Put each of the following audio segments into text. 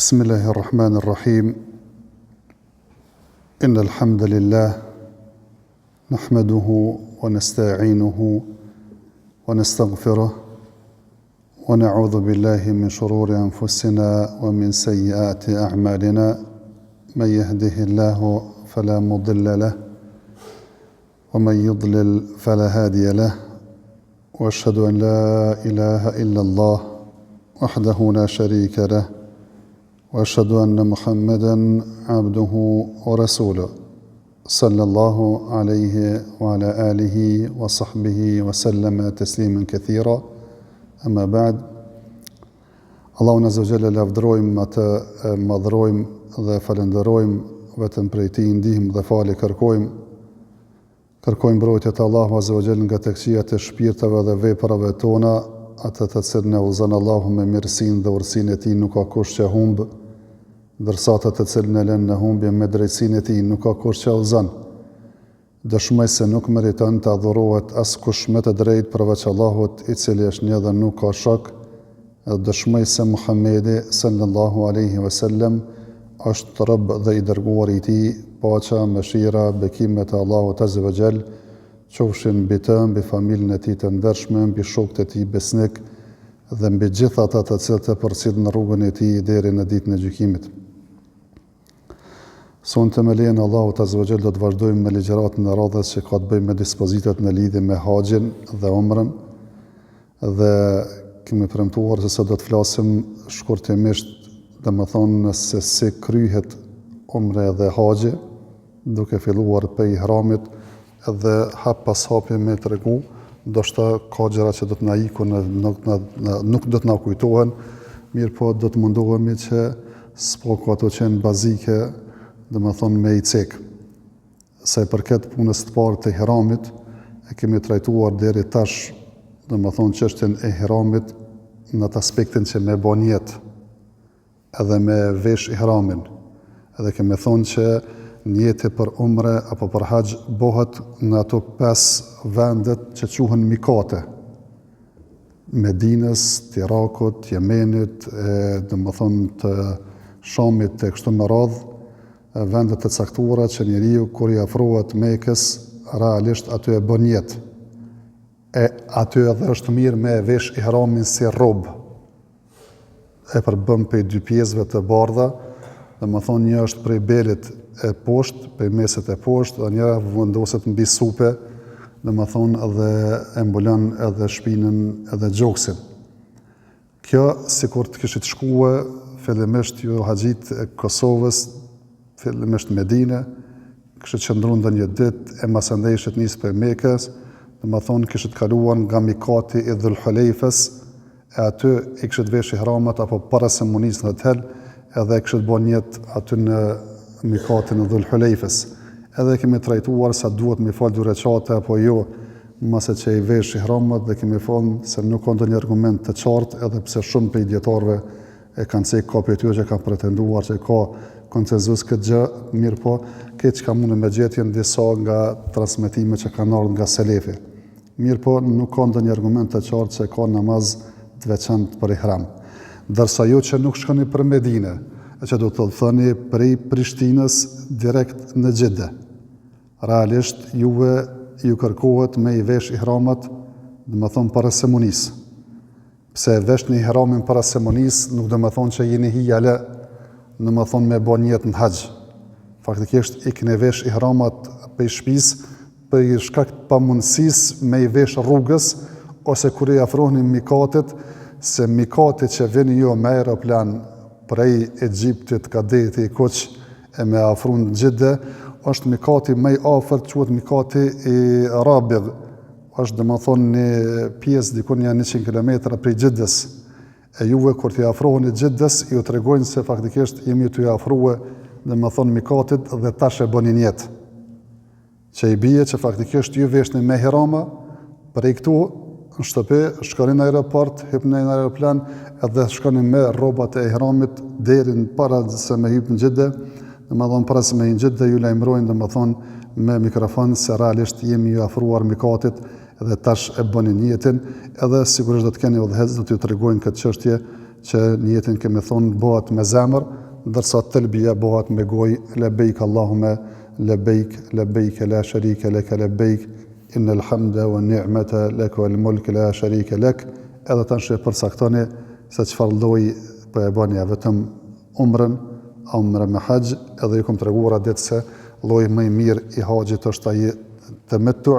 بسم الله الرحمن الرحيم إن الحمد لله نحمده ونستعينه ونستغفره ونعوذ بالله من شرور أنفسنا ومن سيئات أعمالنا من يهده الله فلا مضل له ومن يضلل فلا هادي له وأشهد أن لا إله إلا الله وحده لا شريك له وأشهد أن محمدًا عبده ورسوله صلى الله عليه وعلى آله وصحبه وسلم تسليما كثيرا أما بعد. Allahun Azza wa Jalla lavdërojmë, atë madhrojmë dhe falenderojmë, vetëm prej Tij ndihmë dhe falje kërkojmë. Kërkojmë mbrojtje të Allahu Azza wa Jalla nga tekëqijat e shpirtave dhe veprave tona, atë të cilën e udhëzon Allahu me mirësinë dhe urësinë e Tij nuk ka kush që humb, ndërsa atë të cilën e lën në humbje me drejtsinë e Tij nuk ka kush që udhëzon. Dëshmoj se nuk meriton të adhurohet askush me të drejtë përveç Allahut, i cili është një dhe nuk ka shok. Dëshmoj se Muhamedi sallallahu alaihi wasallam është rob dhe i dërguari i Tij, paqja, mëshira, bekimet e Allahut Azza wa Jall qofshin mbi të, mbi familjen e Tij të ndershme, mbi shokët e Tij besnik dhe mbi gjithë ata të cilët e përcjellin rrugën e Tij deri në ditën e gjykimit. Sonte me lejen e Allahut Azza wa Jall do të vazhdojmë me ligjëratën e radhës që ka të bëjë me dispozitat në lidhje me haxhin dhe umrën, dhe kemi premtuar se sot do të flasim shkurtimisht, domethënë se si kryhet umra dhe haxhi, duke filluar prej ihramit dhe hap pas hapi me tregu, ndoshta ka gjëra që do të na ikun, nuk do të na kujtohen, mirë po do të mundohemi që s'po ka ato qenë bazike, domethënë me i cek. Sa i përket punës të parë të ihramit, e kemi trajtuar deri tash, domethënë çështjen e ihramit në atë aspektin që me bën jetë edhe me vesh ihramin. Edhe kemi thonë që njeti për umre apo për haxh bëhet në ato 5 vendet që quhen mikate. Medinës, të Irakut, Yemenit, domethënë të Shamit të kështu me radhë, vendet të caktuara që njeriu kur i afrohet Mekës, realisht aty e bën jetë. Aty edhe është mirë me vesh ihramin si robë. E përbën prej 2 pjesëve të bardha, domethënë një është prej belit e poshtë, prej mesit e poshtë, dhe njëra vendoset mbi supe, domethënë edhe e mbulon edhe shpinën edhe gjoksin. Kjo sikur të kishit shkuar fillimisht ju haxhit e Kosovës, fillimisht Medinë, kishit qëndruar ndonjë ditë e masandej ishit nis për Mekës, domethënë kishit kaluar nga mikati i Dhul Hulejfës, e aty i kishit vesh ihramat apo para se mu nis në hotel, edhe kishit bën jetë aty në mikatin e Dhul Hulejfës. Edhe kemi trajtuar sa duhet me fal 2 rekate apo jo, mase që i vesh ihramat, dhe kemi thënë se nuk ka ndonjë argument të qartë, edhe pse shumë prej dietarëve e kanë thënë ka prej tyre që kanë pretenduar që ka konsenzus këtë gjë, mirë po, këtë që ka mundë me gjetjen disa nga transmetime që kanë ardhur nga selefi. Mirë po, nuk ka ndonjë argument të qartë që ka namaz të veçantë për ihram. Ndërsa jo që nuk shkoni për Medinë, e që do të thoni prej Prishtinës direkt në Xhidde. Realisht juve ju kërkohet me i vesh ihramat, domethënë para semonisë. Pse veshni ihramin para semonisë, nuk domethënë që jeni hijale, domethënë me bën jetë në haxh. Faktikisht i keni vesh ihramat për shtëpisë për shkak të pamundësisë me i vesh rrugës, ose kur i afroheni mikatit, se mikati që vini ju me aeroplan prej Egjiptit, Kadeti, Kuç, e me afru në Xhidde, është mikati më i afërt, quhet mikati i Rabigh. Është domethënë një pjesë dikun janë 100 km prej Xhiddes. E juve kur t'i afroheni Xhiddes, ju tregojnë se faktikisht jemi t'u afruar domethënë mikatit dhe tash e bënin jetë. Që i bie që faktikisht ju veshni me ihrama prej këtu në shtëpi, shkoni në aeroport, hypni në aeroplan edhe shkoni me rrobat e ihramit deri para se me hyp në Xhidde. Domethënë para se me hyj në Xhidde ju lajmërojnë domethënë me mikrofon se realisht jemi ju afruar mikatit dhe tash e bënin jetën, edhe sigurisht do të keni udhëhec do t'ju tregojnë këtë çështje që në jetën kemi thonë bëhet me zemër, ndërsa talbia bëhet me gojë, labejk Allahume labejk, labejk la sharika laka labejk, innal hamda wa ni'mata laka wal mulk la sharika lak. Edhe tash e përcaktoni se çfarë lloji po e bani, vetëm umrën, umra me haxh, edhe ju kam treguar atë se lloji më i mirë i haxhit është ai tamattu,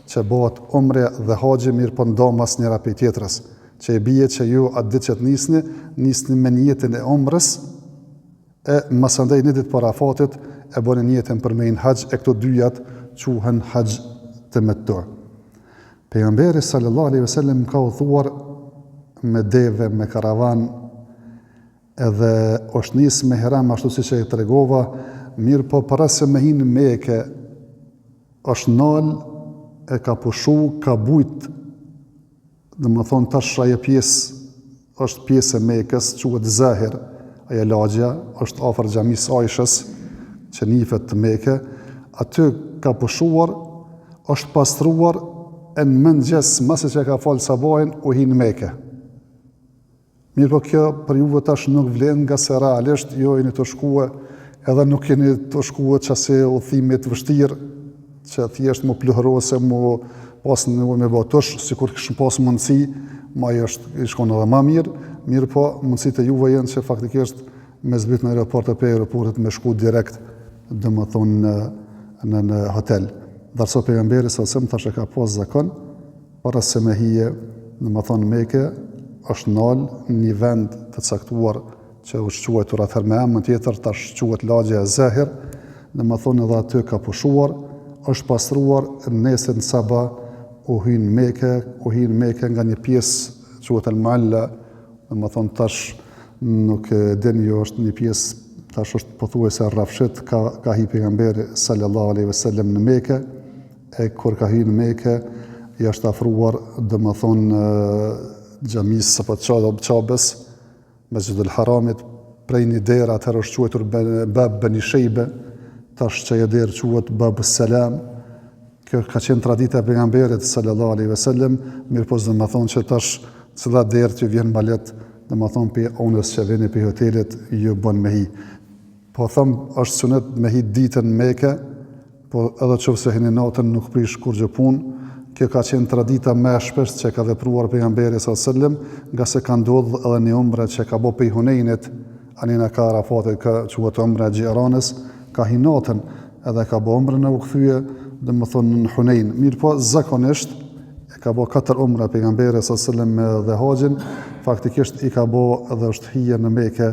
që bëhet umre dhe haxhi mirë po ndomas njëra prej tjetrës, që e bie që ju atë ditë që nisni me niyetin e umrës, e mas andaj një ditë para Arafatit e bëni niyetin për me në haxh, e këto dyjat quhen haxh tamattu. Pejgamberi sallallahu alaihi wasallam ka udhëtuar me deve, me karavan, edhe është nisë me Hiram, ashtu siç e tregova, mirë po para se me hinë Mekë, është nal, e ka pushu, ka bujt, dhe më thonë tash ajo pjesë, është pjesë e Mekës, quhet Zahir, ajo lagja, është afër xhamisë Aishës, që nifet të Mekë, aty ka pushuar, është pastruar, e në mëngjes, masi që ka falë sabahin, u hinë Mekë. Mirë po kjo për juve tash nuk vlen, nga se realisht jo jeni të shkue, edhe nuk jeni të shkue qase udhimit vështirë, që thjesht mu pluhërose, mu pas në me batush, si kur këshën pas mundësi, ma i shkon edhe ma mirë po mundësit e juve jenë që faktikisht me zbrit në aeroport e pe aeroportit me shku direkt, dhe më thonë në hotel. Darso pejgamberi sa sëmë tash e ka pas zakon, para se me hije, dhe më thonë Mekë, është nalë një vend të caktuar që është quajtur atëherë me emën tjetër, tash quhet lagja e Zahir, dhe më thonë edhe aty ka pushuar, është pastruar, nesër në sabah u hynë Mekë nga një pjesë quhet El Mualla, dhe më thonë tash nuk din jo është një pjesë, tash është pothuajse rrafshit, ka hi pejgamberi sallallahu alaihi wasallam në Mekë, e kur ka hynë Mekë, i është afruar, dhe më thonë xhamisë apo Qabes, Mesjidul Haramit, prej një derë atëherë është quajtur Bab Bani Shejbe, tash që e derë quhet Bab Selam. Kjo ka qenë tradita e pejgamberit sallallahu alaihi wasallam, mirë po më thonë që tash cila derë që vjen ma lehtë, dhe më thonë për onës që vini për hotelit, ju bën me hi. Po thëmë është sunet me hi ditën Mekë, po edhe qëfë se hini natën nuk prish kur gjë punë. Kjo ka qenë tradita më e shpeshtë që ka vepruar pejgamberi sallallahu alaihi wasallam, nga se ka ndodhur edhe një umre që ka bërë pe Hunenit, anina ka Arafatit, ka quhet umra e Gjiranës, ka hi natën, edhe ka bërë umrën e u kthye, dhe më thonë në Hunen. Mirë po zakonisht e ka bërë 4 umra pejgamberi sallallahu alaihi wasallam dhe haxhin, faktikisht i ka bërë edhe është hije në Mekë,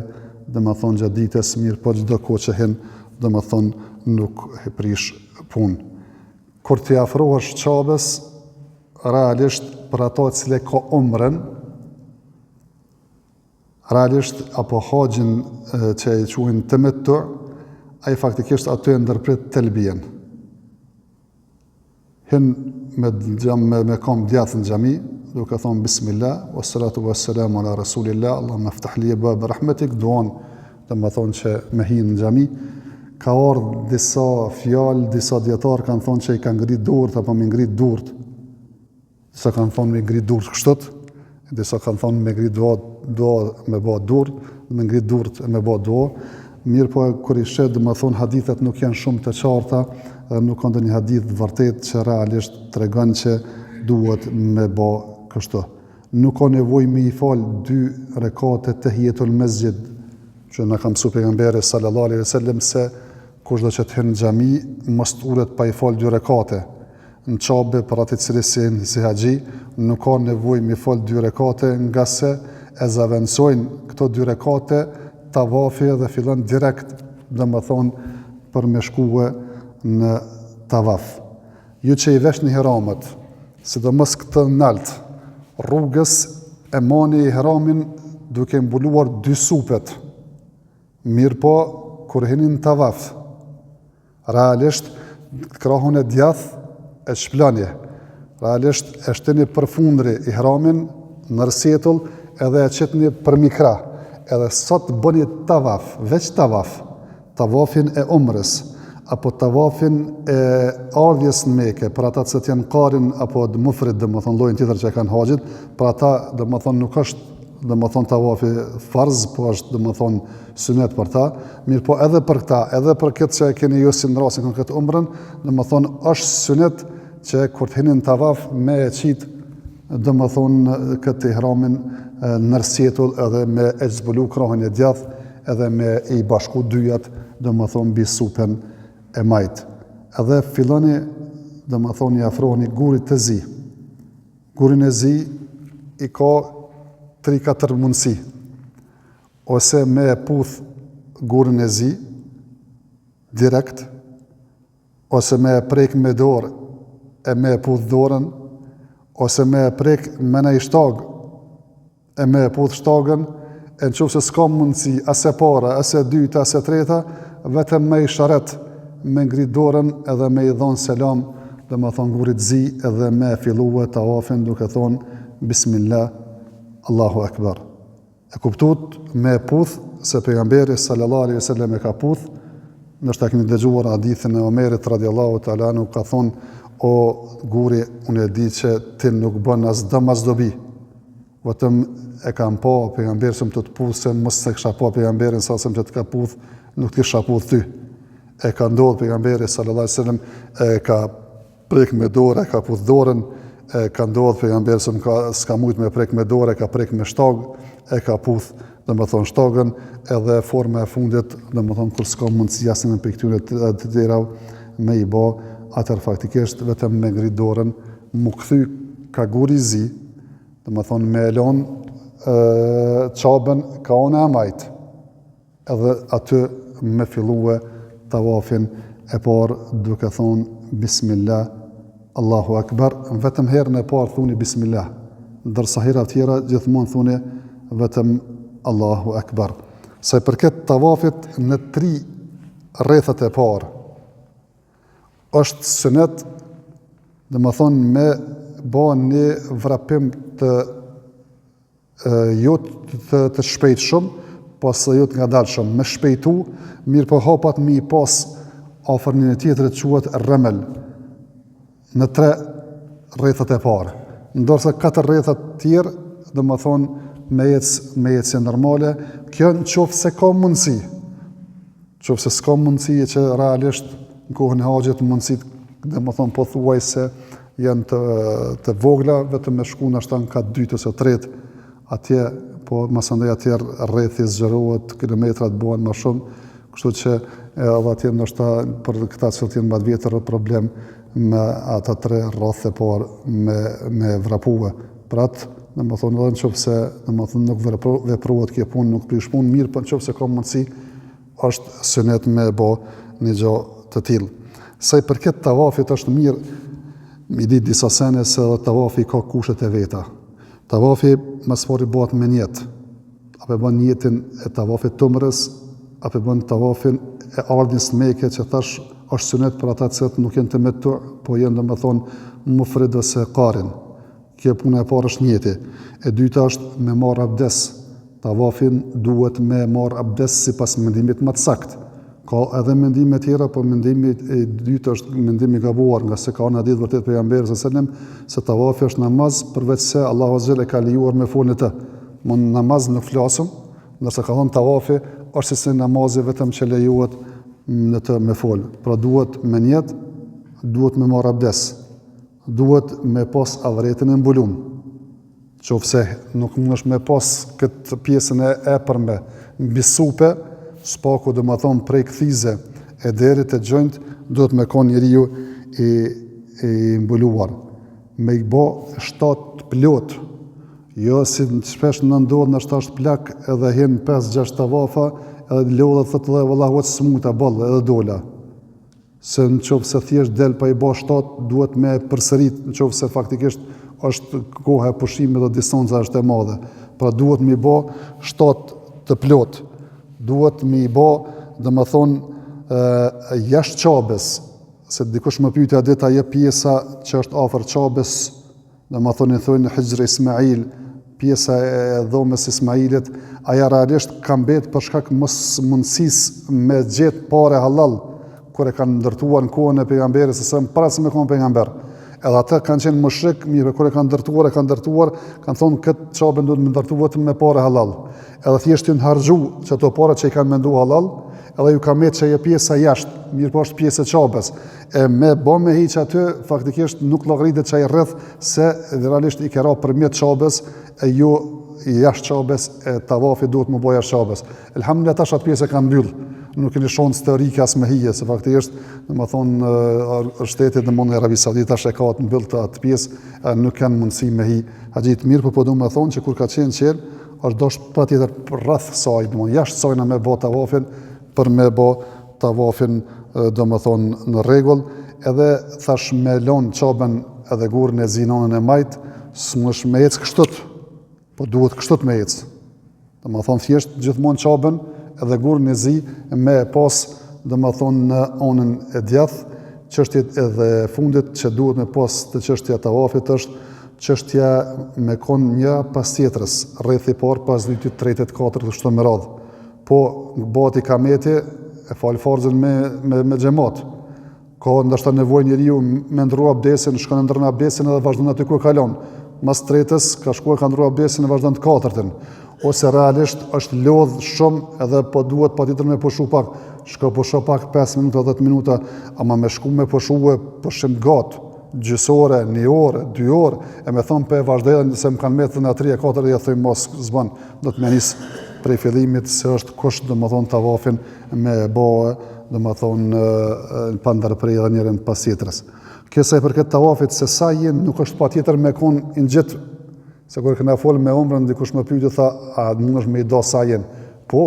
dhe më thonë gjatë ditës, mirë po çdo kohë që hin, dhe më thonë nuk e prish punë. Kur t'i afrohesh Qabes, realisht për ato cile ka umrën, realisht apo haxhin që i quhin tamattu, ai faktikisht aty e ndërpret telbien. Hin me kam djathë në xhami, duke thonë bismillah, wassalatu wassalamu ala rasulillah, Allahumma iftah li bab rahmetik, duan, dhe më thonë që me hi në xhami. Ka ardhur disa fjalë, disa dietar kanë thonë që i kanë ngrit durt apo me ngrit durt. Disa kanë thonë me ngrit durt kështot, disa kanë thonë me ngrit dua me bë durt, me ngrit durt me bë dua. Mirë po kur i shet, dhe më thonë hadithet nuk janë shumë të qarta, dhe nuk ka ndonjë hadith vërtet që realisht tregon që duhet me bë kështu. Nuk ka nevojë me i fal 2 rekate tahiyetul mesjid, që na ka mësuar pejgamberi sallallahu alaihi wasallam se kushdo që të hyn në xhami mos uret pa i fal 2 rekate. Në Qabe për atë cili si haxhi, nuk ka nevojë me fal 2 rekate, nga se e zavendësojnë këto 2 rekate tavafi dhe fillon direkt, dhe më thonë, për me shkue në tavaf. Ju që i vesh në ihramet, sidomos këtë nalt, rrugës e mani ihramin duke mbuluar 2 supet. Mirë po, kur hinin tavaf, realisht, krahun e djath e shplanje. Realisht, e shtini për fundri ihramin në rësjetull edhe e qitni për mikra. Edhe sot bëni tavaf, veç tavaf, tavafin e umrës, apo tavafin e ardhjes në Mekë, për ata që janë qarin apo mufrid, dhe më thonë lojnë tjetër që kanë haxhit, për ata dhe më thonë nuk është domethënë tavafi farz, po është domethënë sunet për ta, mirë po edhe për këta, edhe për këtë që e keni ju si në rasin këtë umrën, domethënë është sunet që kur të hinin tavaf me e qitë domethënë këtë ihramin nërsjetull edhe me e zbulu krahën e djath edhe me i bashku dyjat domethënë mbi supën e majt. Edhe filloni domethënë i afroheni gurit të zi. Gurin e zi i ka 3-4 mundësi. Ose me e puth gurin e zi direkt, ose me e prek me dorë e me e puth dorën, ose me e prek me në i shtagë e me e puth shtagën, e në qofë se s'ka mundësi, ase para, ase dyta, ase treta, vetëm me i sharet, me ngrit dorën edhe me i dhonë selam, dhe me thonë gurit zi edhe me e filluë tavafin duke thonë Bismillah, Allahu Akbar. E kuptut me e puth, se pejgamberi sallallahu alaihi wasallam e ka puth, nështë ta keni dëgjuar hadithin e Omerit radiallahu ta'ala anhu ka thonë, o guri, unë e di që ti nuk bën as dëm as dobi, vetëm e kam pa pejgamberin se më të puth, se mos se kisha pa pejgamberin sa se më që të ka puth, nuk të kisha puth ty. E ka ndodhë pejgamberi sallallahu alaihi wasallam, e ka prek me dorë, e ka puth dorën, e ka ndodhë pejgamberi se s'ka mujt me prek me dorë, e ka prek me shtagë, e ka puth, dhe më thonë shtagën, edhe forma e fundit, dhe më thonë kur s'ka mundësi asin në këtyre të tjera me i ba, atër faktikisht vetëm me ngrit dorën, mu këthy ka guri zi, dhe më thonë me elon qabën ka one e majt, edhe aty me filluë tavafin e parë duke thonë Bismillah, Allahu Akbar, vetëm herën e parë thuni Bismillah, ndërsa hera tjera gjithmonë thuni vetëm Allahu Akbar. Sa i përket tavafit në 3 rrethet e parë, është sunet, dhe më thonë me ba një vrapim të jo të shpejt shumë, pas jo të nga dalë shumë, me shpejtu, mirë po hapat mi pas afër një tjetërit quhet rëmel, në 3 rrethet e parë. Ndërsa 4 rrethet tjerë, dhe më thonë, me ecje normale, kjo në qofë se ka mundësi. Qofë se s'ka mundësi e që realisht në kohën e haxhit mundësit, dhe më thonë, po thuaj se janë të vogla, vetëm me shku në ashtan ka 2 ose 3, atje, po masandej atjerë rrethi zgjerohet, kilometrat bëhen më shumë, kështu që edhe atje ndoshta për këta që të jenë më të vjetër problem me ata 3 rreth e parë me vrapue. Për atë, dhe më thonë edhe në qofë se nuk veprohet kjo punë, nuk prish punë, mirë, për në qofë se ka mundësi, është sunet me bo një gjo të tillë. Sa i përket tavafit është mirë, mi ditë disa sene se edhe tavafi ka kushet e veta. Tavafi më së pari bëhet me njetë, apo bën njetin e tavafit të umrës, apo bën tavafin e ardhjes në Mekë, që thash është sunet për ata që nuk janë të metu, po janë domethënë mufrid ose qarin. Kjo puna e parë është njeti. E dyta është me marr abdes. Tavafin duhet me marr abdes sipas mendimit më të saktë. Ka edhe mendime tjera, po mendimi i dytë është mendimi i gabuar, nga se ka në hadith vërtet pejgamberi sallallahu alajhi wasallam se tavafi është namaz, përveç se Allahu azza e ka lejuar me folën e të. Në namaz nuk flasëm, ndërsa ka thënë tavafi është si namazi vetëm që lejohet në të me folë. Pra duhet me njet, duhet me marr abdes, duhet me pas avretin e mbulum. Qofse nuk mundesh me pas këtë pjesën e epërme mbi supe, spaku dhe më thonë prej këthize e derit e gjojnët, duhet me ka njeriu i mbuluar. Me i bo 7 plot, jo si shpesh në ndodhë në 7 plak edhe hin 5-6 tavafa, edhe lodhe thëtë dhe vëllah vëtë smuta bëllë edhe dola. Se në qofë se thjesht del pa i bo 7, duhet me përsërit, në qofë se faktikisht është koha e pushimit dhe distanca është e madhe. Pra duhet me i bo 7 të plot. Duhet me i bo, dhe më thonë, jashtë qabes, se dikush më pyetja ditë ajo pjesa që është afër qabes, dhe më thonë i thonë Hijri Ismail, pjesa e dhomës Ismailit, aja realisht ka mbet për shkak mos mundësisë me gjetë pare halal, kur e kanë ndërtuar në kohën e pejgamberit, se para se me konë pejgamber. Edhe ata kanë qenë mushrik, mirë kur e kanë ndërtuar, kanë thonë këtë çabën duhet më ndërtu vetëm me parë halal. Edhe thjesht në harxhu që ato para që i kanë menduar halal, edhe ju ka metë që e pjesa jashtë, mirë po është pjesë e çabës. E me bë me hiq aty, faktikisht nuk llogaritet çaj rreth se realisht i kera përmjet çabës e ju jashtë çabës e tavafi duhet më bëj jashtë çabës. Elhamdulillah tash atë pjesë e kanë mbyll. Nuk keni shonë historike as me hije, se faktikisht domethënë shteti domthonë Arabi Saudite tash e ka të mbyll atë pjesë, nuk kanë mundësi me hi. Haxhit mirë, po do të thonë që kur ka qenë qel, është dosh patjetër rreth saj, domthonë jashtë sajna me bë tavafin për me bë tavafin domethënë në rregull, edhe thash me lon çabën edhe gurën e zinonën e majt, s'mësh me ec kështut, po duhet kështut me ec. Domethënë thjesht gjithmonë çabën edhe gurën e zi me pas domethënë në anën e djath. Çështjet edhe fundit që duhet me pas të çështja tavafit është çështja me kon një pas tjetrës, rreth i parë, pas dytit, tretit, katërt, kështu me radhë. Po bëhet ikameti e fal farzën me xhamat. Ka ndoshta nevojë njeriu me ndrua abdesin, shkon ndron abdesin edhe vazhdon aty ku kalon. Mas tretës ka shkuar ka ndrua abdesin e vazhdon të katërtën. Ose realisht është lodh shumë edhe po duhet patjetër me pushu pak. Shko pusho pak 5 minuta, 10 minuta, ama me shku me pushue pushim gat, gjysore, 1 orë, 2 orë, e me thonë pe vazhdojnë se më kanë metë në 3-4 ja thoj mos zban, do të me nisë prej fillimit se është kusht dhe më thonë tavafin me bëhe dhe më thonë pa ndërprej dhe njërin pas tjetërës. Kësa i përket tavafit se sa jenë nuk është pa tjetër me konë në gjithë, se kërë këna folë me omrën, dikush me pyjtë tha, a mund është me i do sa jenë? Po,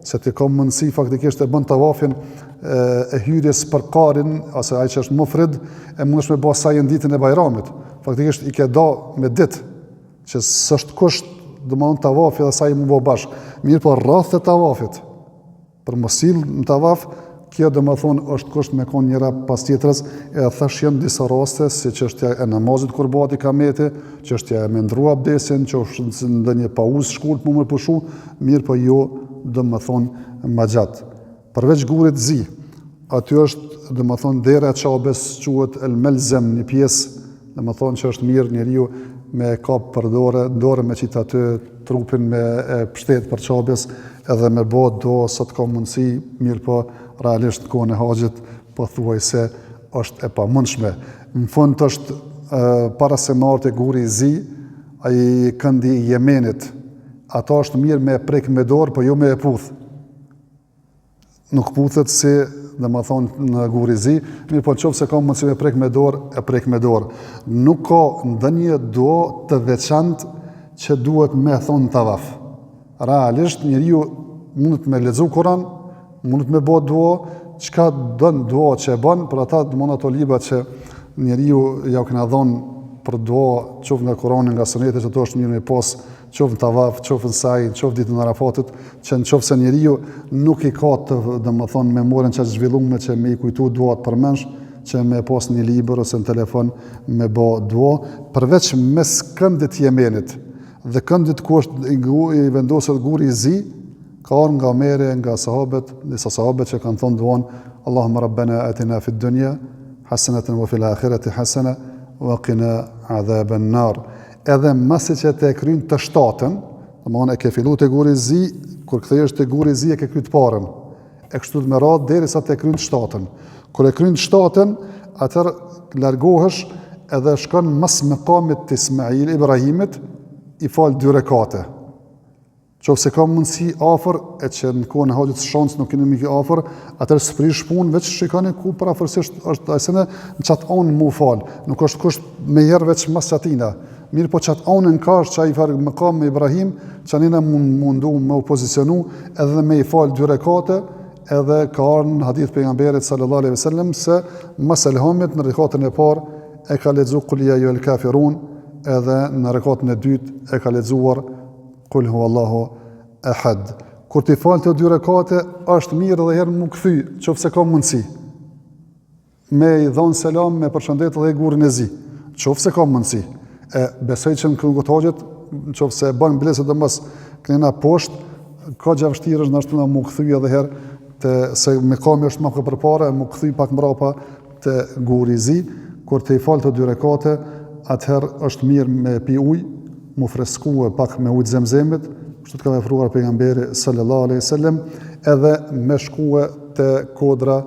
se ti ka mundësi faktikisht e bën tavafin e hyrjes për karin, ose ai që është mufrid, e mund është me bë sa jenë ditën e bajramit. Faktikisht i ke do me ditë, që s'është kusht dhe më në tavafi dhe sa i mu bo bashkë. Mirë po rrath të tavafit, për mosil në tavaf, kjo dhe më thonë është kusht me konë njëra pas tjetërës, e thash jenë disa raste, si çështja e namazit kur bëhet ikameti, çështja e me ndrua abdesin, që është ndë një pauzë shkurt mu më pushu, mirë po jo dhe më thonë ma gjatë. Përveç gurit zi, aty është dhe më thonë dera e qabes quhet el melzem, një pjesë, dhe më thonë që është mirë njeriu me kap për dore me qitë aty trupin me pështet për qabes, edhe me bo do sot ka mundësi, mirë po realisht në kohën e haxhit, po thuaj se është e pamundshme. Në fund është para se marrë guri i zi, ai këndi i Jemenit, ata është mirë me prek me dorë, po jo me e puth. Nuk puthet si, dhe më thonë në guri zi, mirë po në qofë se ka mundësi me prek me dorë, e prek me dorë. Nuk ka ndonjë do të veçantë që duhet me thonë tavaf. Realisht, njeriu mundet me lexu Kur'an, mundet me bë dua, çka don dua që e bën, për ata domon ato libra që njeriu ja kanë dhënë për dua, qoftë nga Kur'ani, nga Suneti, që ato është mirë me pas, qoftë në tavaf, qoftë në saj, qoftë ditën e Arafatit, që në qoftë se njeriu nuk i ka të, domethënë memoren që është zhvilluar që me i kujtu duat përmensh, që me pas një libër ose në telefon me bë dua, përveç mes këndit Jemenit dhe këndit ku është i vendosur guri i zi, ka ardhur nga Omeri, nga sahabët, disa sahabët që kanë thonë duan Allahumma rabbana atina fid dunya hasanatan wa fil akhirati hasana wa qina adhaban nar. Edhe masi që te kryen të shtatën, domthonë e ke filluar te guri i zi, kur kthehesh te guri i zi e ke kryt parën. E kështu me radhë derisa te kryen të shtatën. Kur e kryen të shtatën, atëherë largohesh edhe shkon mas meqamit të Ismail Ibrahimit, i fal 2 rekate. Qofse ka mundësi afër, e që në kohën e haxhit shansë nuk keni mikë afër, atëherë sprish punë, veç shikoni ku parafërsisht është asene në çat on mu fal. Nuk është kusht me herë veç mas çatina. Mirë po çat onën ka është çai fal maqam me Ibrahim, çanina mundu me u pozicionu edhe me i fal 2 rekate, edhe ka ardhur në hadith pejgamberit sallallahu alaihi wasallam se mas elhamit në rekatën e parë e ka lexuar qul ya ayyuhal kafirun, edhe në rekatën e dytë e ka lexuar Qul huwallahu ahad. Kur ti fal të 2 rekate, është mirë edhe herë mu kthy, qofse ka mundësi. Me i dhon selam, me përshëndet edhe gurin e zi, qofse ka mundësi. E besoj që në këngët haxhit, qofse e bën blesë dhe mos kënena poshtë, ka gjavështirë është nashtu na mu kthy edhe herë, se me kami është më përpara, mu kthy pak mbrapa të guri i zi. kur të i falë të 2 rekate, atëherë është mirë me pi ujë, mu freskue pak me ujë zemzemit, kështu të ka vepruar pejgamberi sallallahu alaihi wasallam, edhe me shkue të kodra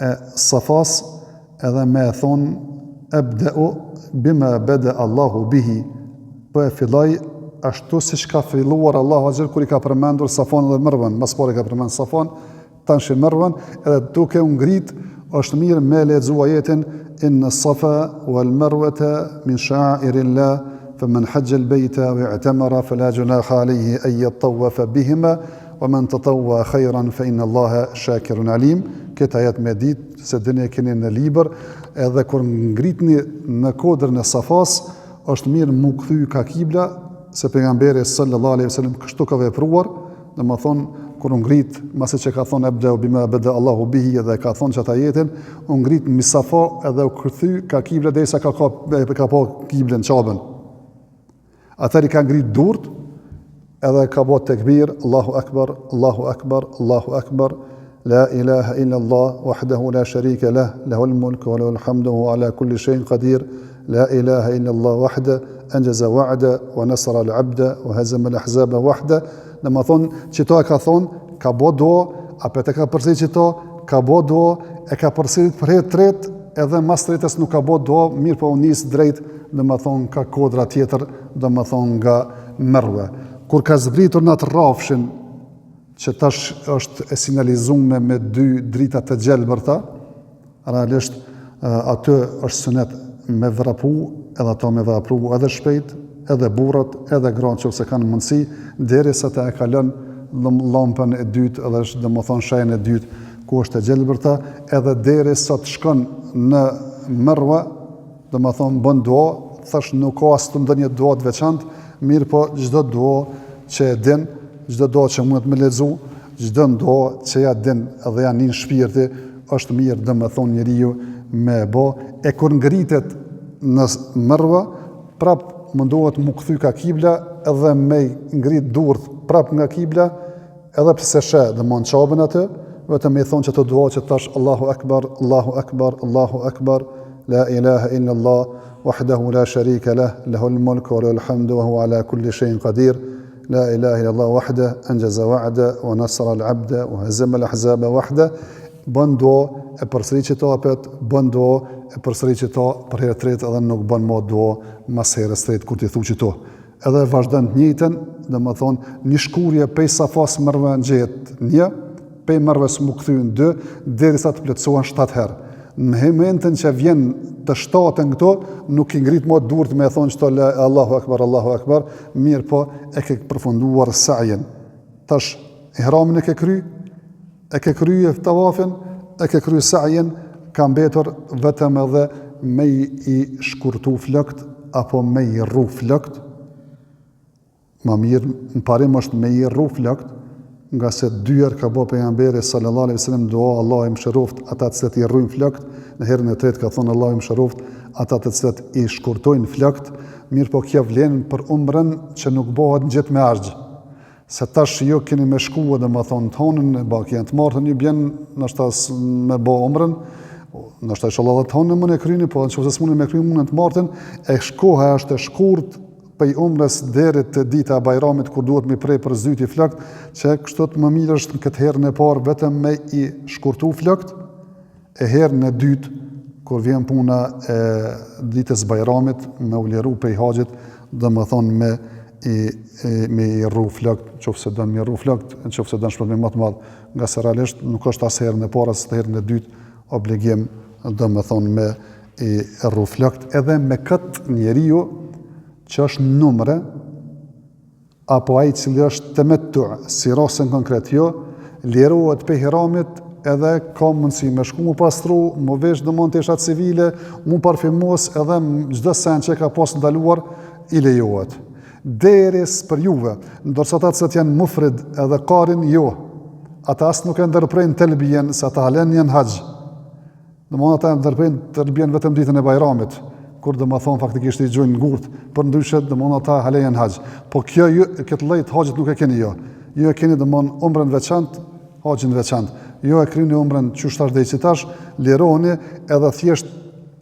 e Safas, edhe me thonë ebdeu bima bada Allahu bihi, po e filloj ashtu siç ka filluar Allahu azza kur i ka përmendur Safan dhe Marwan, mas pari ka përmendur Safan, tash Marwan, edhe duke u ngrit është mirë me lexu ajetin inna safa wal marwata min sha'airillah faman hajja al bayta wa i'tamara fala junaha alayhi an yatawafa bihima wa man tatawwa khayran fa inna Allaha shakirun alim. Këtë ajet me ditë se dini e keni në libër, edhe kur ngritni në kodrën e Safas është mirë mu kthy ka kibla, se pejgamberi sallallahu alaihi wasallam kështu ka vepruar, domethënë kur u ngrit, masi që ka thonë ebdeu bima bada Allahu bihi, edhe ka thonë që ata jetin, u ngrit në Safa edhe u kthy ka kibla derisa ka pa kiblën çabën. Atëri ka ngrit durt, edhe ka bë tekbir, Allahu akbar, Allahu akbar, Allahu akbar, la ilaha illa Allah wahdahu la sharika lah, lahul mulku wa lahul hamdu wa ala kulli shay'in qadir, la ilaha illa Allah wahda anjaza wa'da wa nasara al-'abda wa hazama al-ahzaba wahda. Domethënë çito e ka thonë, ka bë do, apo te ka përsërit çito, ka bë do, e ka përsërit për herë tretë, edhe mas tretës nuk ka bë do, mirë po u nis drejt, domethënë ka kodra tjetër, domethënë nga Marwa. Kur ka zbritur në atë rrafshin, që tash është e sinjalizuar me 2 drita të gjelbërta, realisht aty është sunet me vrapu, edhe ato me vrapu edhe shpejt, edhe burrat, edhe gratë nëse kanë mundësi, derisa ta e kalon llampën e dytë, edhe është domethënë shajën e dytë ku është e gjelbërta, edhe derisa të shkon në Marwa, domethënë bën dua, thash nuk ka as ndonjë dua të veçantë, mirë po çdo dua që e din, çdo dua që mund të më lexu, çdo dua që ja din edhe ja nin shpirti, është mirë domethënë njeriu me bë, e kur ngritet në Marwa, prap mundohet mu kthy ka kibla edhe me ngrit durt prap nga kibla, edhe pse sheh domon çabën atë, vetëm i thonë që të dua që tash Allahu akbar, Allahu akbar, Allahu akbar, la ilaha illa Allah wahdahu la sharika lah, lahul mulku wa lahul hamdu wa huwa ala kulli shay'in qadir, la ilaha illa Allah wahda anjaza wa'da wa nasara al-'abda wa hazama al-ahzaba wahda. Bën do e përsërit çto apet, bën do e përsërit çto për herë tretë, edhe nuk bën më do mas herës tretë kur ti thu çto. Edhe vazhdon të njëjtën, domethënë një shkurje pej Safas Marwa ngjehet 1, pej Marwës mu kthyen 2, derisa të plotësohen 7 herë. Në momentin që vjen të 7-ën këto, nuk i ngrit më durt me thonë çto Allahu akbar, mirë po e ke përfunduar sa'jen. Tash ihramin e ke kry, e ke kryje tawafin, e ke kryje sa'jen, ka mbetur vetëm edhe me i shkurtu flokët, apo me i rru flokët. Ma mirë, në parim është me i rru flokët, nga se 2 herë ka bë pejgamberi sallallahu alaihi wasallam dua, Allah i mëshiroft ata të cilët i rrujnë flokët, në herën e tretë ka thonë Allah i mëshiroft ata të cilët i shkurtojnë flokët, mirë po kjo vlen për umrën që nuk bëhet ngjet me haxh. Se tash jo keni me shkuar domethënë tonën e bakjen të marrën ju bjen ndoshta me bë umrën, ndoshta inshallah të tonën më ne kryeni, po nëse s'mundni me kryen mundën të marrën, e shkoha është e shkurt për umrës deri te dita e Bajramit kur duhet mi prej për zyti flokët, që kështu më mirë është këtë herën e parë vetëm me i shkurtu flokët, e herën e dytë kur vjen puna e ditës Bajramit me u liru prej haxhit, domethënë me i rru flokët, nëse don me rru flokët, nëse don shpërblim më të madh, nga se realisht nuk është as herën e parë as herën e dytë obligim domethënë me i rru flokët, edhe me këtë njeriu që është numre, apo ai cili është temettu, si rasën konkret jo, lirohet pe ihramit, edhe ka mundësi me shku mu pastru, mu vesh domon tesha civile, mu parfimos, edhe çdo sen që ka pas ndaluar i lejohet. Deris për juve, ndërsa ata që janë mufrid edhe qarin jo, ata as nuk e ndërprejnë telbijen, se ata halen janë haxh. Domon ata ndërprejnë telbijen vetëm ditën e Bajramit, kur do më thonë faktikisht i gjojnë ngurt, për ndryshet domon ata halen janë haxh. Po kjo këtë lloj të haxhit nuk e keni jo. Jo e keni domon umrën veçantë, haxhin veçantë. Jo e kryeni umrën qysh tash deri tash, lironi edhe thjesht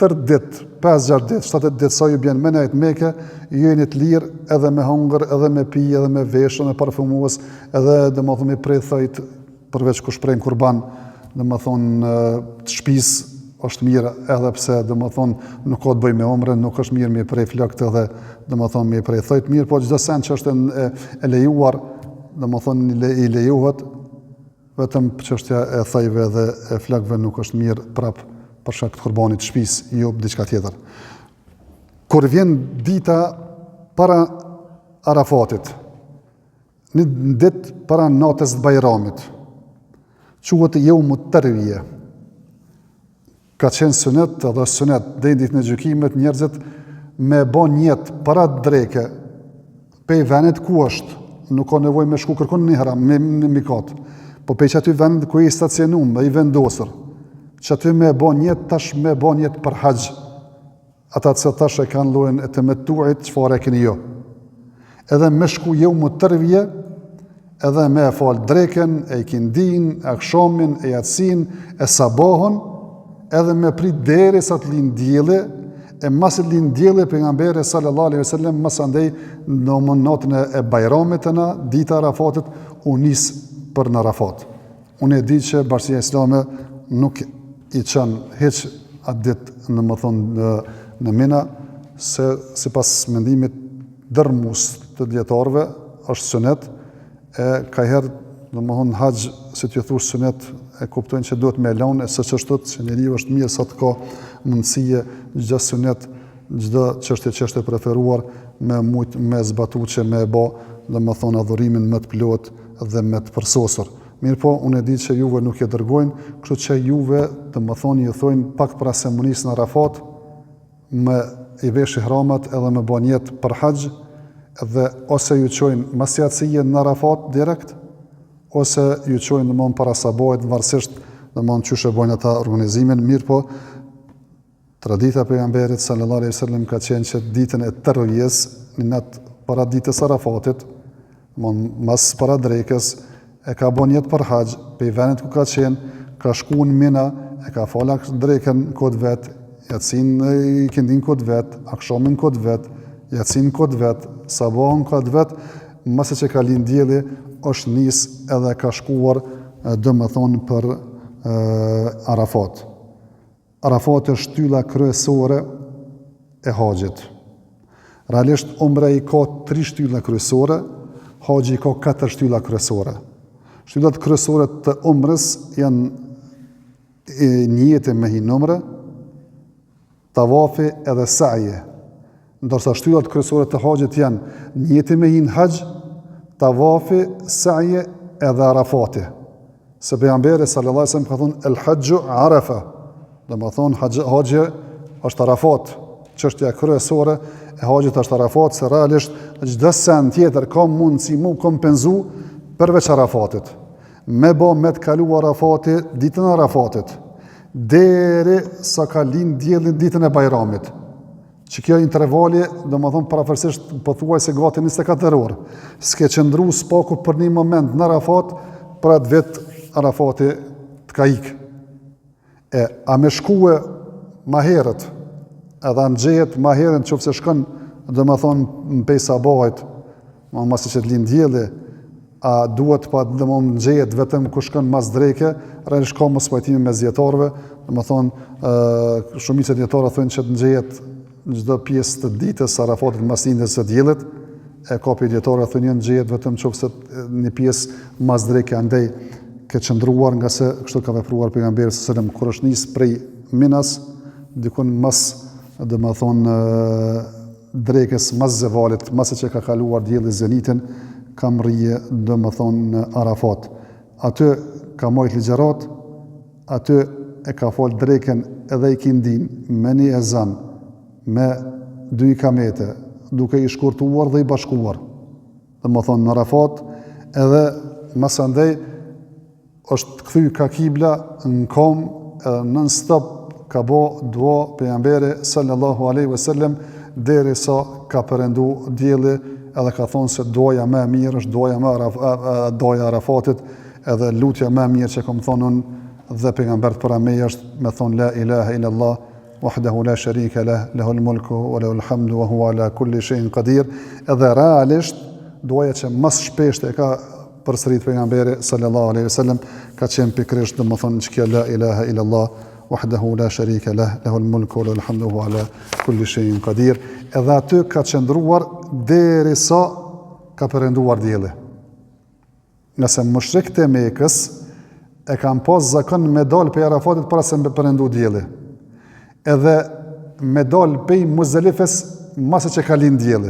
tërë ditë, 5-6 ditë, 7 ditë sa ju bjen me nejt Mekë, ju jeni të lirë edhe me hongër, edhe me pi, edhe me veshën, me parfumues, edhe domethënë me prej thojt, përveç kush prej në kurban, domethënë të shtëpisë është mirë, edhe pse domethënë nuk ka të bëjë me umrën, nuk është mirë me prej flokët edhe domethënë me prej thojt mirë, po çdo send që është e lejuar, domethënë i lejohet, vetëm çështja e thojve dhe e flokëve nuk është mirë prap për shkak të kurbanit të shtëpisë, jo diçka tjetër. Kur vjen dita para Arafatit, një ditë para natës të Bajramit, quhet Yaumut Tarwiya. Ka qenë sunet edhe sunet deri ditën e gjykimit njerëzit me bën jetë para dreke pe vendet ku është, nuk ka nevojë me shku kërkon në ihram me mikat, po pe aty vend ku i stacionum, i vendosur, që aty me bën jetë tash me bën jetë për haxh. Ata që tash e kanë llojin e temetuit, çfarë keni jo. Edhe me shku Yaumut Tarwiya, edhe me fal dreken, e ikindin, e akshamin, e yatsin, e sabahun, edhe me prit derisa të lind dielli, e mas të lind dielli pejgamberi sallallahu alaihi wasallam mas andej në natën e Bajramit na, dita e Arafatit, u nis për në Arafat. Unë e di që Bashkia Islame nuk i çon hiç atë ditë në Mina, se sipas mendimit dërmus të dietarëve është sunet, e ka herë domethënë haxh, si t'ju thush sunet, e kuptojnë që duhet me lanë, e së qështu që njeriu është mirë sa të ka mundësie çdo sunet, çdo çështje preferuar me zbatu që me bë domethënë adhurimin më të plot dhe më të përsosur. Mirë po, unë e di që juve nuk e dërgojnë, kështu që juve domethënë ju thojnë pak para semonisë në Arafat, me i vesh ihramat edhe me bën jetë për haxh, dhe ose ju çojnë mas yatsie në Arafat direkt, ose ju çojnë domthonë para sabahit, varësisht domthonë çysh e bojnë ata organizimin. Mirë po, tradita e pejgamberit sallallahu alaihi wasallam ka qenë që ditën e Tarwiyës, në natë para ditës Arafatit, mas para drekës, e ka bën jetë për haxh, pe vendet ku ka qenë, ka shku në Mina, e ka falë drekën kod vet, yatsin i kindin kod vet, akshamin kod vet, yatsin kod vet, sabahun kod vet, mase që ka lind dielli, është nis edhe ka shkuar domethënë për Arafat. Arafat është shtylla kryesore e haxhit. Realisht umra i ka 3 shtylla kryesore, haxhi i ka 4 shtylla kryesore. Shtyllat kryesore të umrës janë niyeti me hin umre, tavafi edhe sa'je. Ndërsa shtyllat kryesore të haxhit janë niyeti me hin haxh, tavafi, sa'je edhe Arafati. Se pejgamberi sallallahu alaihi wasallam ka thonë el haxhu Arafa. Domethënë haxhi është Arafat. Çështja kryesore e haxhit është Arafat, se realisht çdo send tjetër ka mundësi mu kompenzu përveç Arafatit. Me të kalu Arafati ditën e Arafatit, deri sa ka lind dielli ditën e Bajramit. Që kjo intervali, domethënë parafërsisht pothuajse gati 24 orë. S'ke qëndru spaku për një moment në Arafat, për atë vit Arafati të ka ikë. A me shkue ma herët, edhe në gjehet ma herën që fëse shkën, domethënë në pej sabahit, masi që të lind dielli, a duhet pa domethënë në gjehet vetëm ku shkën mas dreke, realisht ka mos pajtimi me zjetarëve, domethënë shumica e dietarëve thonë që të gjehet çdo pjesë të ditës Arafatit mas lindjes së diellit, e ka dietarë thonë në gjehet vetëm nëse një pjesë mas dreke, andaj ke qëndruar nga se kështu ka vepruar pejgamberi sallallahu alajhi wasallam kur është nis prej Minas, dikun mas domethënë drekës, mas zevalit, mas që ka kaluar dielli zenitin, ka mrije domethënë në Arafat. Aty ka marrë ligjërat, aty e ka fal dreken edhe ikindin me një ezan, me 2 ikamete, duke i shkurtuar dhe i bashkuar. Domethënë në Arafat, edhe mas andej është kthy ka kibla në kom, non stop ka bo dua pejgamberi sallallahu alaihi wasallam derisa ka perëndu dielli, edhe ka thonë se doja më e mirë është doja Arafatit, edhe lutja më e mirë që kam thonë unë dhe pejgambert para meje është me thonë la ilaha illallah wahdahu la sharika lah, lahul mulku wa lahul hamdu wa huwa ala kulli shay'in qadir. Edhe realisht duaja që më shpesh e ka përsërit pejgamberi sallallahu alaihi wasallam ka qenë pikërisht domethënë që kjo la ilaha illa Allah wahdahu la sharika lah, lahul mulku wa lahul hamdu wa huwa ala kulli shay'in qadir. Edhe aty ka qëndruar derisa ka perënduar dielli. Nëse mushrikët e Mekës e kanë pas zakon me dal pe Arafatit para se me perëndu dielli. Edhe me dal pe Muzdalifes mase që ka lind dielli.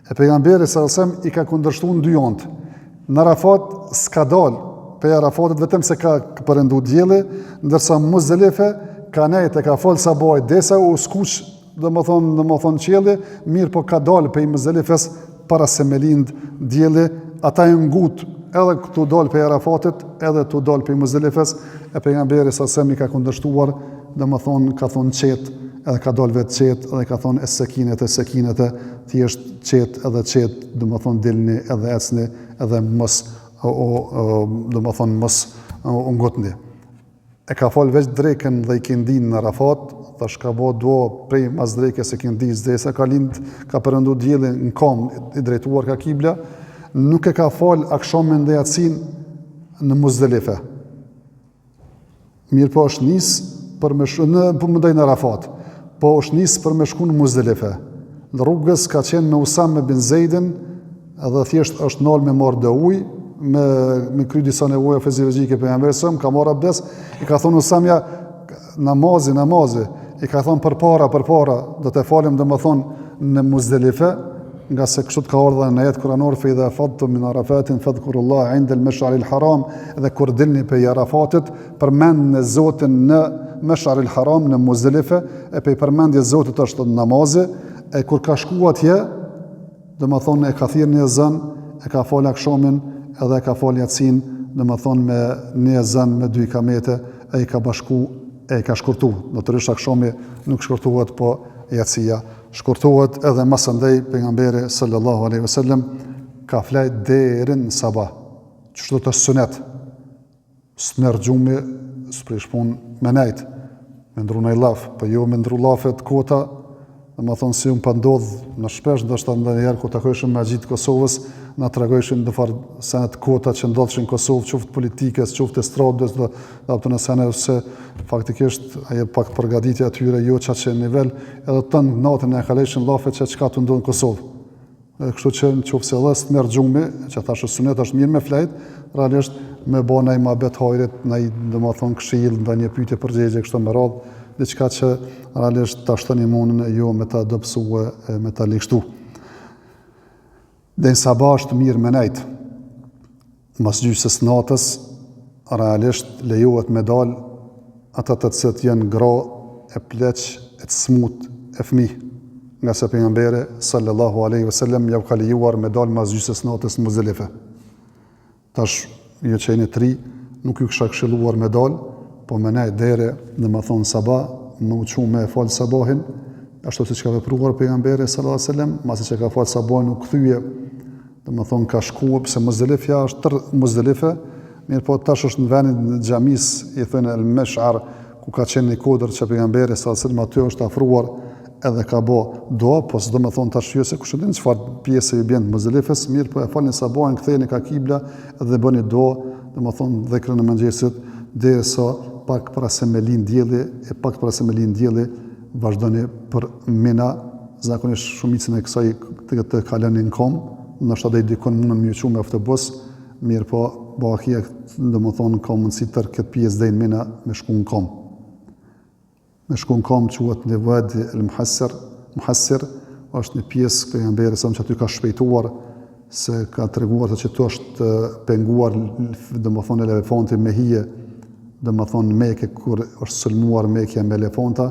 E pejgamberi sallallahu alaihi wasallam i ka kundërshtuar në dy ant. Në Arafat s'ka dal pe Arafatit vetëm se ka perëndu dielli, ndërsa Muzdalife ka nejt e ka fol sabaj desa u skuq domethën qielli, mirë po ka dal pe Muzdalifes para se me lind dielli, ata e ngut edhe këtu dal pe Arafatit, edhe tu dal pe Muzdalifes, e pejgamberi sallallahu alaihi wasallam i ka kundërshtuar, domethën ka thonë qet, edhe ka dal vetë qet, edhe ka thonë es-sekinete, thjesht qet edhe qet, domethën dilni edhe ecni edhe mos domethën mos u ngutni. E ka fol veç drekën dhe ikindin në Arafat, thash ka bo dua prej mas drekës e ikindis desa ka lind, ka perëndu dielli në kom i drejtuar ka kibla, nuk e ka fol akshamin dhe yatsin në Muzdalife. Mirë po është nis për me mëndaj në Arafat, po është nis për me shku në Muzdalife. Në rrugës ka qenë me Usame bin Zeidin, edhe thjesht është nal me marrë dhe ujë, me kry disa nevoja fiziologjike për pejgamberin, ka marrë abdes, i ka thonë Usamja, namazi, i ka thonë përpara, do të falim domethënë në Muzdalife, nga se kështu ka ardhur në ajet kuranor fe idha fadtum min Arafatin fadhkurullah inda al-mash'ar al-haram, edhe kur dilni pe Arafatit përmendni Zotin në Mash'ar al-haram në Muzdalife, e pe përmendje Zotit është namazi, e kur ka shku atje, domethënë e ka thirrë një ezan, e ka fal akshamin, edhe e ka fal yatsin, domethënë me një ezan me 2 ikamete, e i ka bashku, e i ka shkurtu. Natyrisht akshami nuk shkurtohet, po yatsia shkurtohet, edhe mas andej pejgamberi sallallahu alaihi wasallam ka flajt deri në sabah. Çdo të sunet. S'merr xhumi, s'prish punë me nejt, me ndru në laf, po jo me ndru lafet kota, domethënë si unë pa ndodh në shpesh, ndoshta ndonjëherë kur takojshim me xhit Kosovës, na tregojshin do far senet kota që ndodhishin në Kosovë, qoftë politikës, qoftë estradës, do të nësene se faktikisht ajo pak përgatitja atyre jo çaq në nivel, edhe tën natën e kaleshin llafet çka të ndodh në Kosovë. Kështu që nëse edhe s'merr xhumi, që thashë sunet është mirë me flajt, realisht me bë ndaj mohabet hajrit, ndaj domethënë këshill, ndonjë pyetje përgjigje kështu me radhë, diçka që realisht ta shtoni imunën jo me ta dobësue, me ta ligështu. Dhe në sabah është mirë me nejt. Mas gjysës natës, realisht lejohet me dal ata të cilët janë gra, e pleq, e të smut, e fëmijë. Nga se pejgamberi sallallahu alaihi wasallam ja ka lejuar me dal mas gjysës natës në Muzdalife. Tash, jo që jeni 3, nuk ju kisha këshilluar me dal, po me nejt deri domethënë sabah, me u çu me fal sabahin, ashtu siç ka vepruar pejgamberi sallallahu alaihi wasallam, masi që ka fal sabahin u kthye, domethënë ka shkuar pse Muzdalifja është tër Muzdalife, mirë po tash është në vendin e xhamis, i thënë al-Mash'ar, ku ka qenë një kodër që pejgamberi sallallahu alaihi wasallam aty është afruar edhe ka bo do, po s'do me thonë tash jo se kush e din çfarë pjesë i bën Muzdalifes, mirë po e falni sabahin, ktheheni ka kibla dhe bëni do, domethënë dhikrën e mëngjesit, derisa pak para se me lind dielli, e pak para se me lind dielli vazhdoni për Mina, zakonisht shumicën e kësaj të kaloni në kom, ndoshta deri dikon mundën më uçu me autobus, mirë po Bakia domethënë ka mundësi tër këtë pjesë deri në Mina me shku në kom. Me shku në kom quhet në Wadi al-Muhassir, është një pjesë pejgamberi sa që aty ka shpejtuar, se ka treguar se që është penguar domethënë elefanti me hije, domethënë Mekë kur është sulmuar Mekja me elefanta,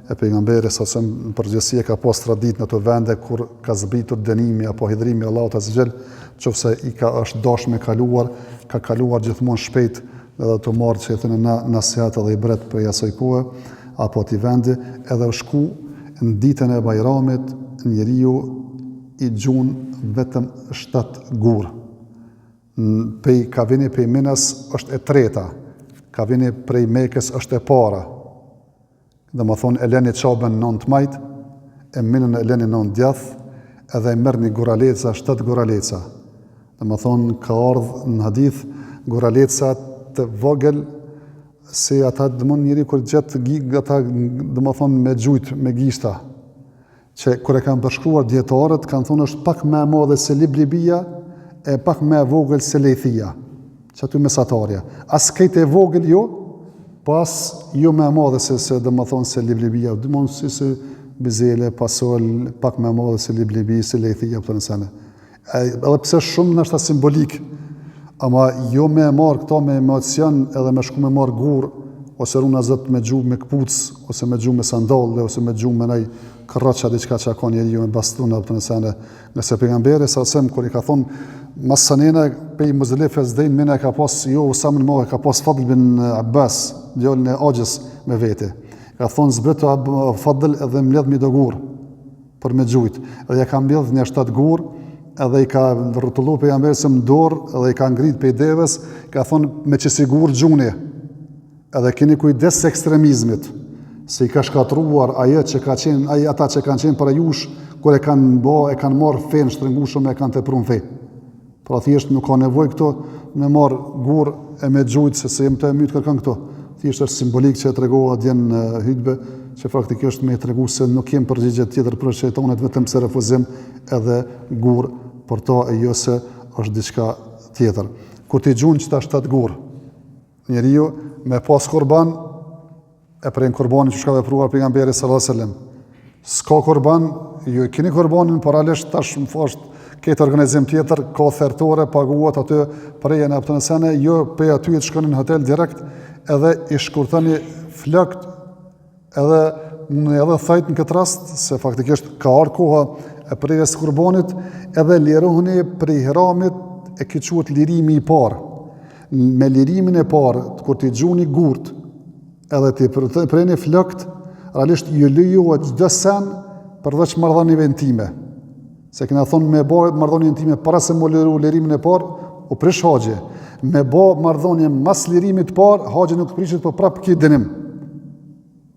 e pejgamberi sa në përgjithësi ka pas traditë në ato vende kur ka zbritur dënimi apo hidhrimi i Allahut azhjal, qofse i ka është dashur me kaluar, ka kaluar gjithmonë shpejt edhe të marrë që thënë nasihat edhe i bret për asaj kohe, apo ati vendi, edhe shku në ditën e Bajramit, njeriu i gjun vetëm 7 gur. Kavini prej Minas është e treta, kavini prej Mekës është e para. dhe më thonë e leni qabën 9 majt, e minën e leni 9 djath, edhe e mërë një guraleca, 7 guraleca. Dhe më thonë ka ardhë në hadith guraleca të vogël, se ata dëmon njëri kër gjetë ata dhe më thonë me gjujt, me gishta, që kër e kanë përshkruar djetarët, kanë thonë është pak me madhe se liblibia, e pak me vogël se lejthia, që aty mesatarja. As kejt e vogël jo, pas jo me madhe se dhe më thonë se liblibia, dhe më thonë se bizele, pasol, pak me madhe se liblibi, se lejthia, për të nësene. Edhe pse shumë nështë simbolik, ama jo me marë këta me emocion edhe me shku me marë gur, ose runa zët me gju me këpuc, ose me gju me sandalle, ose me gju me nej kërraqa diqka që ka njeri ju me bastuna, për të nësene. Nëse pejgamberi sa sem, kër i ka thonë, mas sanene, pej Muzdalifes dhejnë, mene ka pas, jo Usamin Mohe, ka pas Fadl bin Abbas, djallën e Agjës me vete. Ka thonë zbritu Fadl edhe mbledh mi do gur, për me gjujt. Edhe ja ka mbledh një 7 gur, edhe i ka rrotullu pejgamberi se më dorë, edhe i ka ngrit pej devës, ka thonë me që sigur gjuni, edhe keni kujdes se ekstremizmit, se i ka shkatruar ata që kanë qenë para jush, kur e kanë marrë fenë shtrëngushëm e kanë tepruar fe. Pra thjesht nuk ka nevojë këto me marrë gur e me gjujt se jem të myt kërkan këto. Thjesht është simbolik që e tregohet dje në hutbë, që faktikisht me tregu se nuk kem përgjigje tjetër për shejtanet, vetëm se refuzim edhe gur për to e jo se është diçka tjetër. Kur ti gjun që ta 7 gur, njeriu me pas kurban, e prej kurbanin që ka vepruar pejgamberi sallallahu alajhi wasallam. S'ka kurban, ju keni kurbanin paralelisht tash më thosht këtë organizim tjetër, ka thertore, paguat aty prejen e apëtënësene, jo pe aty të shkoni në hotel direkt, edhe i shkurtani flakt, edhe thajt në këtë rast, se faktikisht ka arë koha e prejes kurbanit, edhe lirohuni prej ihramit e këquat lirimi i parë. Me lirimin e parë, kur t'i gjuni gurt, edhe t'i prejni flakt, realisht ju lejohet çdo sen përveç marrëdhënieve intime. Se kena thonë me bë marrëdhënie intime para se më liru lirimin e parë, u prish haxhi. Me bë marrëdhënie mas lirimit të parë, haxhi nuk prishet, po prap ki dënim.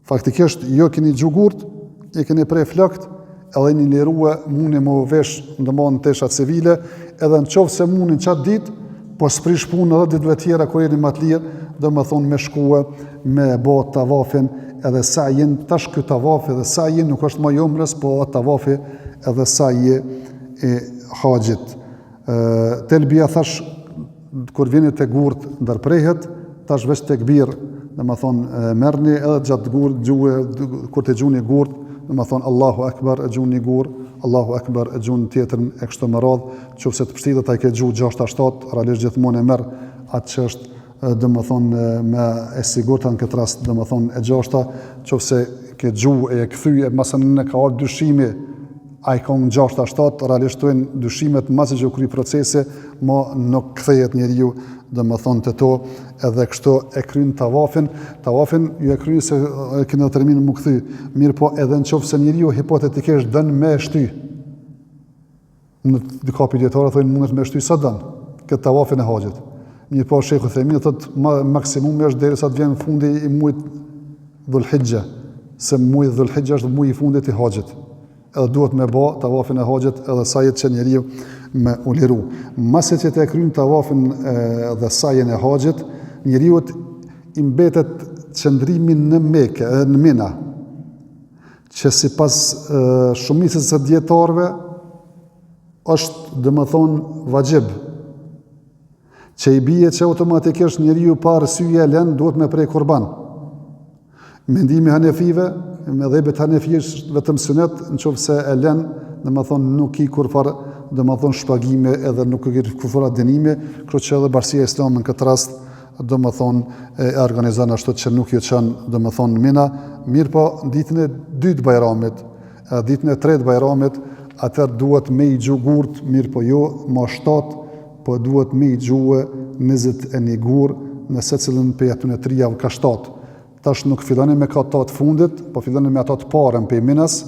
Faktikisht jo keni gjugurt, e keni prej flakt, edhe një lirue mundi më vesh ndërmon tesha civile, edhe në qovë se mundin qatë ditë, po s'prish punë edhe ditëve tjera kur jeni më të lirë, do më thonë me shkue, me bë tavafin, edhe sajin, tash ky tavafi edhe sajin nuk është më umrës, po tavafi edhe sajje e haxhit. Telbia thash, kur vjeni të gurt ndërprehet, tash veç të këbir, dhe më thonë, merni edhe gjatë kur të gjuni gurt, dhe më thonë, Allahu Akbar e gjuni gur, Allahu Akbar e gjuni tjetërn e kështu më radhë, që se të pështit dhe ta i ke gju 6-7, realisht gjithmonë e merë atë që është, dhe më thonë, me e sigurta në këtë rast, dhe më thonë, e 6, që se ke gju e këthy, e masën në ka orë dyshimi, a i ka në 6-7, realisht të e dyshimet masë që u kry procese, ma nuk këthejet njeriu, dhe më thonë të to, edhe kështu e krynë tavafin ju e krynë se kënë dhe terminë më këthy, mirë po edhe në qofë se njeriu hipotetikisht dënë me shty, në dika pidjetarë thojnë mundet me shty sa dënë, këtë tavafin e haxhit. Mirë po Shekhu Thejmini thotë maksimumi është deri sa të vjen fundi i muajit Dhulhijja, se muaji Dhulhijja është muaji i fundit i haxhit. Edhe duhet me bë tavafin e haxhit edhe sajit që njeriu me u liru. Masi që të kryen tavafin dhe sajin e haxhit, njeriu i mbetet qëndrimi në Mekë, në Mina, që sipas shumicës së dietarëve është domethënë vajib, që i bie që automatikisht njeriu pa arsye lën duhet me prej kurban. Mendimi hanefive, me dhejbet hanefish vetëm sunet, në qoftë se e lën, domethënë nuk i kurfar, domethënë shpagime edhe nuk i kurfar dënime, kështu që edhe Bashkia Islame në këtë rast domethënë e organizon ashtu që nuk ju çon domethënë Mina, mirë po ditën e 2 bajramit, ditën e 3 bajramit, atëherë duhet me i gjugurt, mirë po jo më 7, po duhet me i gjuhë 21 gur në secilën prej atyre 3 javë ka 7. Tash nuk filloni me ato të fundit, po filloni me ato të parën prej Minas.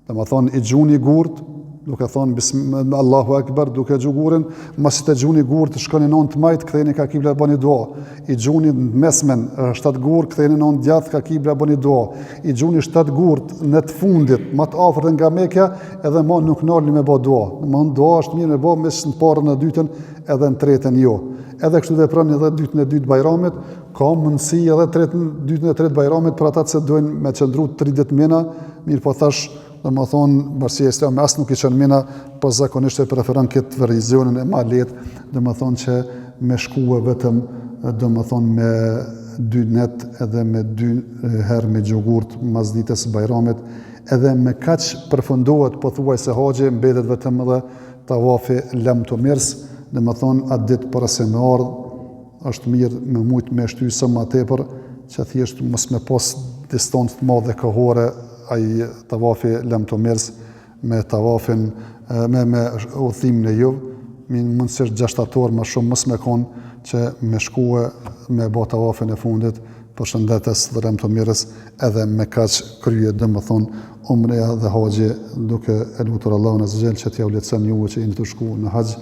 Domethënë i gjuni gurt, duke thonë Allahu Akbar, duke gjugurin, masi të gjuni gur të shkoni 9 majt, ktheheni ka kibla bëni dua. I gjuni mesmen 7 gur, ktheheni 9 djath ka kibla bëni dua. I gjuni 7 gur në të fundit, më të afërt nga Mekja, edhe më nuk nalni me bë dua. Më dua është mirë me bë mes në parën në dytën edhe në tretën jo. Edhe kështu veproni edhe dytën e dytë bajramit, ka mundësi edhe dytën e tretë bajramit për ata që dojnë me qëndru 30 mina, mirë po thash, domethënë Bashkia Islame as nuk i çon mina, po zakonisht e preferon këtë versionin e më lehtë, domethënë që me shkuë vetëm domethënë me 2 net edhe me 2 herë me xhugurt mas ditës së Bajramit, edhe me kaq përfundohet pothuajse haxhi, mbetet vetëm edhe tavafi lam tumirs, domethënë atë ditë para se me ardh është mirë me mujt me shty sa më tepër, që thjesht mos me pas distancë të madhe kohore ai tavafi lam tumirs me tavafin me udhimin e juv, mundësisht 6 orë më shumë mos me konë që me shkue me bë tavafin e fundit për shëndetes dhe lam tumirs, edhe me kaq krye domethënë umreja dhe haxhi, duke e lutur Allahun azza xal që t'ja u lehtëson juve që jeni të shku në haxh,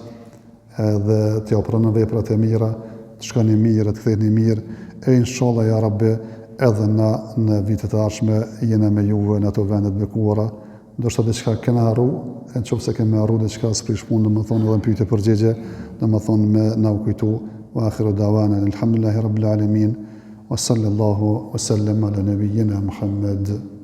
edhe t'ja pranon veprat e mira, të shkoni mirë, të ktheheni mirë, e inshallah ja Rabbi edhe na në vitet e ardhshme jena me juve në ato vendet bekuara. Ndoshta diçka kena harru, e nëse kemi harru diçka s'prish punë, domethënë edhe në pyetje përgjigje, domethënë me na u kujtu. Wa akhiru dawana alhamdulillahi rabbil alamin wa sallallahu wa sallam ala nabiyyina Muhammad.